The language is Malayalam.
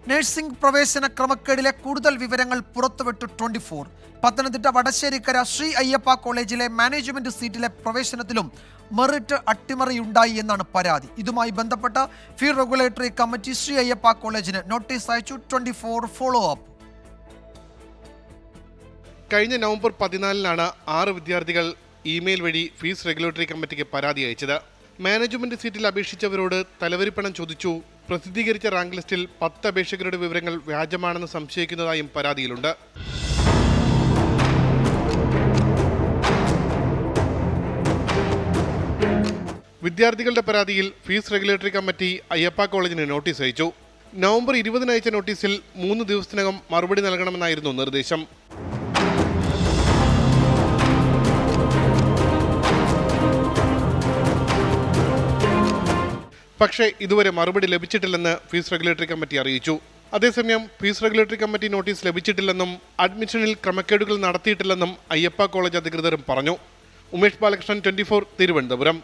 നഴ്സിംഗ് പ്രവേശന ക്രമക്കേടിലെ കൂടുതൽ വിവരങ്ങൾ പുറത്തുവിട്ടു 24. പത്തനംതിട്ട വടശ്ശേരിക്കര ശ്രീ അയ്യപ്പ കോളേജിലെ മാനേജ്മെന്റ് സീറ്റിലെ പ്രവേശനത്തിലും മെറിറ്റ് അട്ടിമറിയുണ്ടായി എന്നാണ് പരാതി. ഇതുമായി ബന്ധപ്പെട്ട ഫീ റെഗുലേറ്ററി കമ്മിറ്റി ശ്രീ അയ്യപ്പ കോളേജിന് നോട്ടീസ് അയച്ചു. 24 ഫോളോ അപ്പ്. കഴിഞ്ഞ നവംബർ 14-നാണ് 6 വിദ്യാർത്ഥികൾ ഇമെയിൽ വഴി ഫീസ് റെഗുലേറ്ററി കമ്മിറ്റിക്ക് പരാതി അയച്ചത്. മാനേജ്മെന്റ് സീറ്റിൽ അപേക്ഷിച്ചവരോട് തലവരിപ്പണം ചോദിച്ചു. പ്രസിദ്ധീകരിച്ച റാങ്ക് ലിസ്റ്റിൽ 10 അപേക്ഷകരുടെ വിവരങ്ങൾ വ്യാജമാണെന്ന് സംശയിക്കുന്നതായും പരാതിയിലുണ്ട്. വിദ്യാർത്ഥികളുടെ പരാതിയിൽ ഫീസ് റെഗുലേറ്ററി കമ്മിറ്റി അയ്യപ്പ കോളേജിന് നോട്ടീസ് അയച്ചു. നവംബർ 20-ന് അയച്ച നോട്ടീസിൽ 3 ദിവസത്തിനകം മറുപടി നൽകണമെന്നായിരുന്നു നിർദ്ദേശം. പക്ഷേ ഇതുവരെ മറുപടി ലഭിച്ചിട്ടില്ലെന്ന് ഫീസ് റെഗുലേറ്ററി കമ്മിറ്റി അറിയിച്ചു. അതേസമയം ഫീസ് റെഗുലേറ്ററി കമ്മിറ്റി നോട്ടീസ് ലഭിച്ചിട്ടില്ലെന്നും അഡ്മിഷനിൽ ക്രമക്കേടുകൾ നടത്തിയിട്ടില്ലെന്നും അയ്യപ്പ കോളേജ് അധികൃതരും പറഞ്ഞു. ഉമേഷ് ബാലകൃഷ്ണൻ, 24, തിരുവനന്തപുരം.